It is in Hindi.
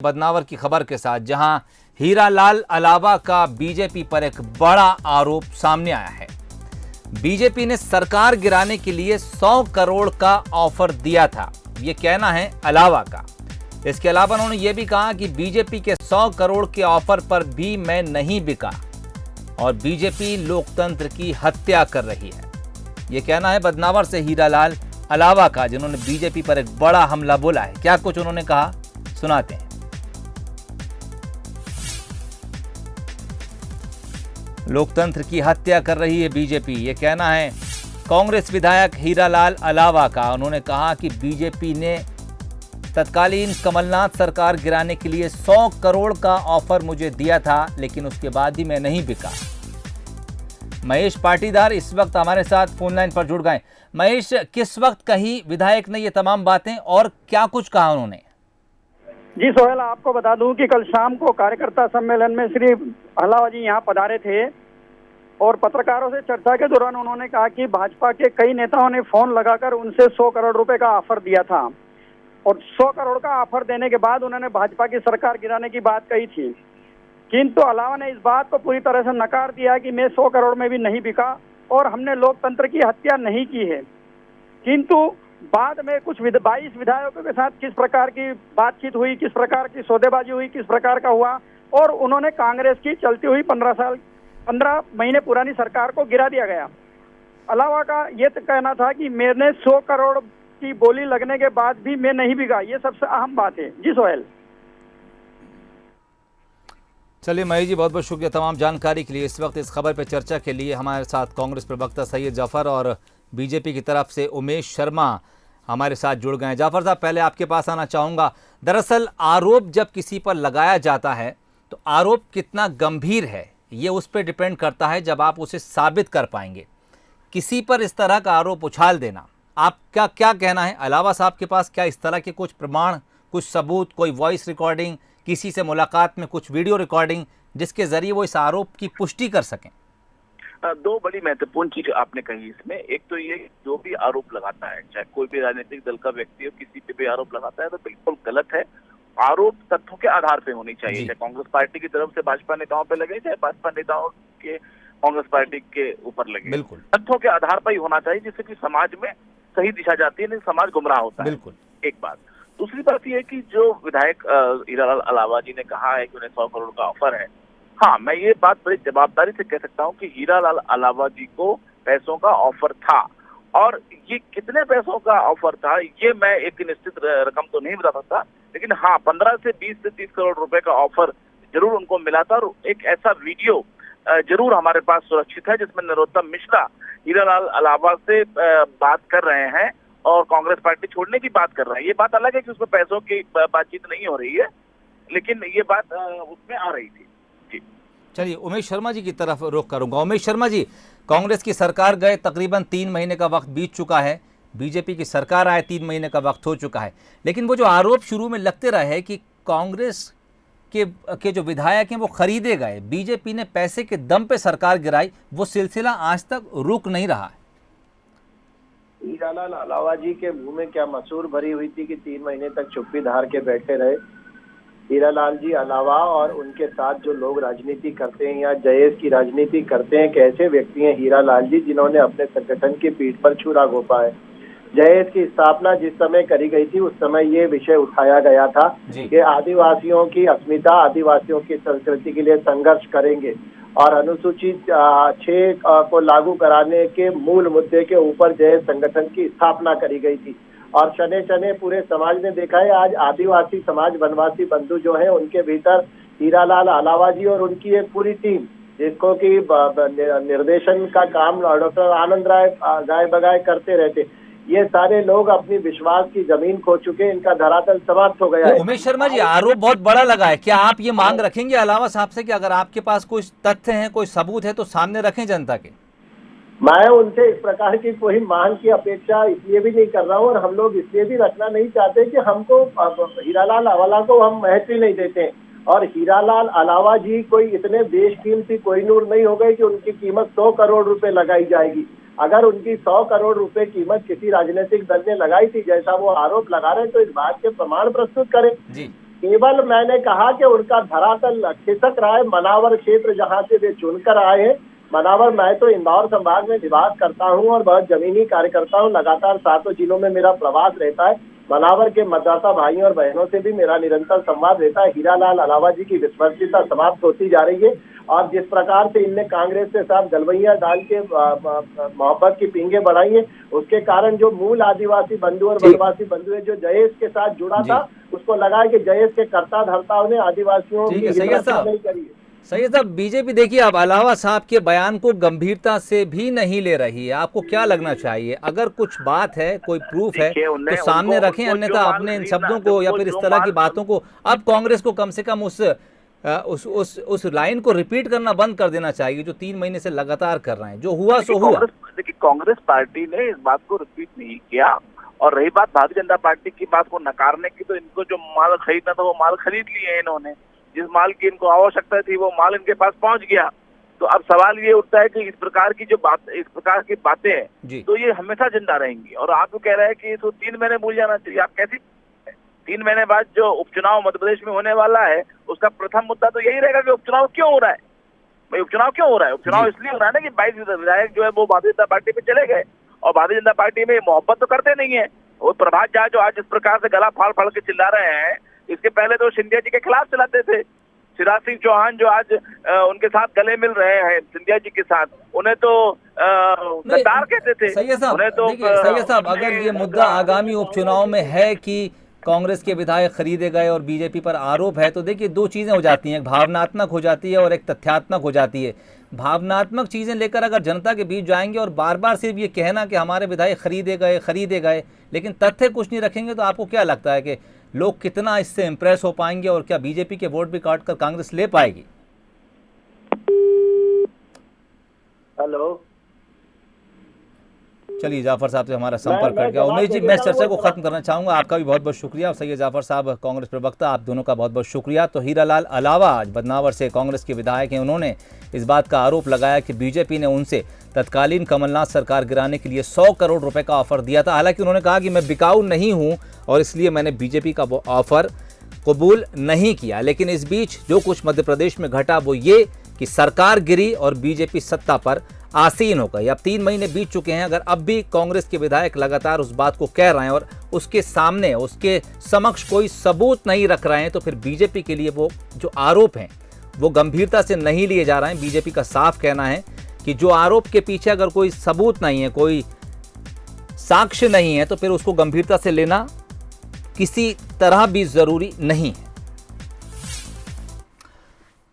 बदनावर की खबर के साथ, जहां हीरालाल अलावा का बीजेपी पर एक बड़ा आरोप सामने आया है। बीजेपी ने सरकार गिराने के लिए 100 करोड़ का ऑफर दिया था, ये कहना है अलावा का। इसके अलावा उन्होंने ये भी कहा कि बीजेपी के 100 करोड़ के ऑफर पर भी मैं नहीं बिका और बीजेपी लोकतंत्र की हत्या कर रही है। ये कहना है बदनावर से हीरालाल अलावा का, जिन्होंने बीजेपी पर एक बड़ा हमला बोला है। क्या कुछ उन्होंने कहा, सुनाते हैं। लोकतंत्र की हत्या कर रही है बीजेपी, ये कहना है कांग्रेस विधायक हीरालाल अलावा का। उन्होंने कहा कि बीजेपी ने तत्कालीन कमलनाथ सरकार गिराने के लिए 100 करोड़ का ऑफर मुझे दिया था, लेकिन उसके बाद भी मैं नहीं बिका। महेश पाटीदार इस वक्त हमारे साथ फोन लाइन पर जुड़ गए। महेश, किस वक्त कही विधायक ने ये तमाम बातें और क्या कुछ कहा उन्होंने? जी सोहेल, आपको बता दूं कि कल शाम को कार्यकर्ता सम्मेलन में श्री अलावा जी यहाँ पधारे थे और पत्रकारों से चर्चा के दौरान उन्होंने कहा कि भाजपा के कई नेताओं ने फोन लगाकर उनसे 100 करोड़ रुपए का ऑफर दिया था और 100 करोड़ का ऑफर देने के बाद उन्होंने भाजपा की सरकार गिराने की बात कही थी। किंतु अलावा ने इस बात को पूरी तरह से नकार दिया कि मैं 100 करोड़ में भी नहीं बिका और हमने लोकतंत्र की हत्या नहीं की है। किंतु बाद में कुछ 22 विधायकों के साथ किस प्रकार की बातचीत हुई, किस प्रकार की सौदेबाजी हुई, किस प्रकार का हुआ और उन्होंने कांग्रेस की चलती हुई 15 महीने पुरानी सरकार को गिरा दिया गया। अलावा का ये कहना था कि मैंने 100 करोड़ की बोली लगने के बाद भी मैं नहीं बिका, ये सबसे अहम बात है। जी सोहेल। चलिए महेश जी, बहुत बहुत शुक्रिया तमाम जानकारी के लिए। इस वक्त इस खबर पर चर्चा के लिए हमारे साथ कांग्रेस प्रवक्ता सैयद जाफर और बीजेपी की तरफ से उमेश शर्मा हमारे साथ जुड़ गए हैं। जाफर साहब, पहले आपके पास आना चाहूँगा। दरअसल आरोप जब किसी पर लगाया जाता है तो आरोप कितना गंभीर है ये उस पर डिपेंड करता है जब आप उसे साबित कर पाएंगे। किसी पर इस तरह का आरोप उछाल देना, आपका क्या कहना है? अलावा साहब के पास क्या इस तरह के कुछ प्रमाण, कुछ सबूत, कोई वॉइस रिकॉर्डिंग, किसी से मुलाकात में कुछ वीडियो रिकॉर्डिंग जिसके जरिए वो इस आरोप की पुष्टि कर सकें? दो बड़ी महत्वपूर्ण चीज आपने कही इसमें। एक तो ये जो भी आरोप लगाता है, चाहे कोई भी राजनीतिक दल का व्यक्ति हो, किसी पे भी आरोप लगाता है तो बिल्कुल गलत है। आरोप तथ्यों के आधार पे होनी चाहिए, चाहे कांग्रेस पार्टी की तरफ से भाजपा नेताओं पे लगे, चाहे भाजपा नेताओं के कांग्रेस पार्टी के ऊपर लगे। बिल्कुल तथ्यों के आधार पर ही होना चाहिए, जिससे कि समाज में सही दिशा जाती है, नहीं समाज गुमराह होता है। बिल्कुल। एक बात। दूसरी बात यह है कि जो विधायक हीरालाल अलावा जी ने कहा है कि उन्हें 100 करोड़ का ऑफर है, हाँ, मैं ये बात बड़ी जवाबदारी से कह सकता हूँ कि हीरालाल अलावा जी को पैसों का ऑफर था। और ये कितने पैसों का ऑफर था ये मैं एक निश्चित रकम तो नहीं बता सकता, लेकिन हाँ 15 से 20 से 30 करोड़ रुपए का ऑफर जरूर उनको मिला था। और एक ऐसा वीडियो जरूर हमारे पास सुरक्षित है जिसमें नरोत्तम मिश्रा हीरालाल अलावा से बात कर रहे हैं और कांग्रेस पार्टी छोड़ने की बात कर रहे हैं। ये बात अलग है कि उसमें पैसों की बातचीत नहीं हो रही है, लेकिन ये बात उसमें आ रही थी। चलिए उमेश शर्मा जी की तरफ रुख करूंगा। उमेश शर्मा जी, कांग्रेस की सरकार गए तकरीबन 3 महीने का वक्त बीत चुका है, बीजेपी की सरकार आए 3 महीने का वक्त हो चुका है, लेकिन वो जो आरोप शुरू में लगते रहे कि कांग्रेस के जो विधायक हैं वो खरीदे गए, बीजेपी ने पैसे के दम पे सरकार गिराई, वो सिलसिला आज तक रुक नहीं रहा है। हीरालाल अलावा जी के मुंह में क्या मसूर भरी हुई थी कि 3 महीने तक चुप्पी धार के बैठे रहे। हीरालाल जी अलावा और उनके साथ जो लोग राजनीति करते हैं या जयेश की राजनीति करते हैं, कैसे व्यक्ति हैं हीरालाल जी जिन्होंने अपने संगठन की पीठ पर छुरा घोंपा है। जयेश की स्थापना जिस समय करी गई थी उस समय ये विषय उठाया गया था कि आदिवासियों की अस्मिता, आदिवासियों की संस्कृति के लिए संघर्ष करेंगे और अनुसूचित 6 को लागू कराने के मूल मुद्दे के ऊपर जयेश संगठन की स्थापना करी गई थी। और शने शने पूरे समाज ने देखा है, आज आदिवासी समाज, वनवासी बंधु जो है उनके भीतर हीरालाल अलावा जी और उनकी एक पूरी टीम, जिसको कि निर्देशन का काम डॉक्टर आनंद राय गाय बगाए करते रहते, ये सारे लोग अपनी विश्वास की जमीन खो चुके, इनका धरातल समाप्त हो गया है। उमेश शर्मा जी, आरोप बहुत बड़ा लगा है, क्या आप ये मांग रखेंगे अलावा साहब से कि अगर आपके पास कुछ तथ्य हैं, कोई सबूत है तो सामने रखें जनता के? मैं उनसे इस प्रकार की कोई मांग की अपेक्षा इसलिए भी नहीं कर रहा हूँ और हम लोग इसलिए भी रखना नहीं चाहते कि हमको हीरालाल अलावा को हम महत्व नहीं देते और हीरालाल अलावा जी कोई इतने बेशकीमती कोहिनूर नहीं हो गए कि उनकी कीमत 100 करोड़ रुपए लगाई जाएगी। अगर उनकी 100 करोड़ रुपए कीमत किसी राजनीतिक दल ने लगाई थी जैसा वो आरोप लगा रहे, तो इस बात के प्रमाण प्रस्तुत करें। जी। केवल मैंने कहा कि उनका धरातल खिसक रहा है। मनावर क्षेत्र जहां से वे चुनकर आए हैं, मनावर, मैं तो इंदौर संभाग में निवास करता हूं और बहुत जमीनी कार्यकर्ता हूं। लगातार 7 जिलों में मेरा प्रवास रहता है। मनावर के मतदाता भाइयों और बहनों से भी मेरा निरंतर संवाद रहता है। हीरालाल अलावा जी की विश्वसनीयता समाप्त होती जा रही है और जिस प्रकार से इनने कांग्रेस के साथ गलवैया डाल के मोहब्बत की पींगे बढ़ाई है, उसके कारण जो मूल आदिवासी बंधु और वनवासी बंधु है जो जयेश के साथ जुड़ा था, उसको लगा कि जयेश के कर्ता धर्ताओं ने आदिवासियों की हिम्मत नहीं करी है। सैयद साहब, बीजेपी देखिए अब अलावा साहब के बयान को गंभीरता से भी नहीं ले रही है। आपको क्या लगना चाहिए? अगर कुछ बात है, कोई प्रूफ है तो सामने रखें, अन्यथा अपने इन शब्दों को या फिर इस तरह की बातों को अब कांग्रेस को कम से कम उस लाइन को रिपीट करना बंद कर देना चाहिए जो 3 महीने से लगातार कर रहे हैं। जो हुआ सो हुआ। देखिए, कांग्रेस पार्टी ने इस बात को रिपीट नहीं किया। और रही बात भारतीय जनता पार्टी की बात को नकारने की, तो इनको जो माल खरीदना था वो माल खरीद लिया है इन्होंने। जिस माल की इनको आवश्यकता थी वो माल इनके पास पहुंच गया। तो अब सवाल ये उठता है कि इस प्रकार की बातें हैं तो ये हमेशा जिंदा रहेंगी। और आप तो कह रहे हैं कि इसको 3 महीने भूल जाना चाहिए। आप कैसी 3 महीने बाद जो उपचुनाव मध्य प्रदेश में होने वाला है उसका प्रथम मुद्दा तो यही रहेगा कि उपचुनाव क्यों हो रहा है। भाई उपचुनाव क्यों हो रहा है? उपचुनाव इसलिए हो रहा है ना कि 22 विधायक जो है वो भारतीय जनता पार्टी पे चले गए और भारतीय जनता पार्टी में मोहब्बत तो करते नहीं है। वो प्रभात झा जो आज इस प्रकार से गला फाड़ फाड़ के चिल्ला रहे हैं, इसके पहले तो सिंधिया जी के खिलाफ चलाते थे। शिवराज सिंह चौहान जो आज उनके साथ गले मिल रहे हैं सिंधिया जी के साथ, उन्हें तो गद्दार कहते थे। सैयद साहब, अगर ये मुद्दा आगामी उपचुनाव में है कि कांग्रेस के विधायक खरीदे गए और बीजेपी पर आरोप है, तो देखिए 2 चीजें हो जाती हैं, एक भावनात्मक हो जाती है और एक तथ्यात्मक हो जाती है। भावनात्मक चीजें लेकर अगर जनता के बीच जाएंगे और बार बार सिर्फ ये कहना कि हमारे विधायक खरीदे गए लेकिन तथ्य कुछ नहीं रखेंगे, तो आपको क्या लगता है कि लोग कितना इससे इम्प्रेस हो पाएंगे और क्या बीजेपी के वोट भी काट कर कांग्रेस ले पाएगी? हेलो, चलिए जाफर साहब से हमारा संपर्क कर गया। उमेश जी, मैं चर्चा को खत्म करना चाहूंगा। आपका भी बहुत बहुत शुक्रिया और सैयद जाफर साहब कांग्रेस प्रवक्ता, आप दोनों का बहुत बहुत शुक्रिया। तो हीरालाल अलावा आज बदनावर से कांग्रेस के विधायक हैं, उन्होंने इस बात का आरोप लगाया कि बीजेपी ने उनसे तत्कालीन कमलनाथ सरकार गिराने के लिए 100 करोड़ रुपए का ऑफर दिया था। हालांकि उन्होंने कहा कि मैं बिकाऊ नहीं हूं और इसलिए मैंने बीजेपी का वो ऑफर कबूल नहीं किया। लेकिन इस बीच जो कुछ मध्य प्रदेश में घटा वो ये कि सरकार गिरी और बीजेपी सत्ता पर आसीन हो गई। अब 3 महीने बीत चुके हैं, अगर अब भी कांग्रेस के विधायक लगातार उस बात को कह रहे हैं और उसके सामने उसके समक्ष कोई सबूत नहीं रख रहे हैं, तो फिर बीजेपी के लिए वो जो आरोप हैं वो गंभीरता से नहीं लिए जा रहे हैं। बीजेपी का साफ कहना है कि जो आरोप के पीछे अगर कोई सबूत नहीं है, कोई साक्ष्य नहीं है, तो फिर उसको गंभीरता से लेना किसी तरह भी जरूरी नहीं है।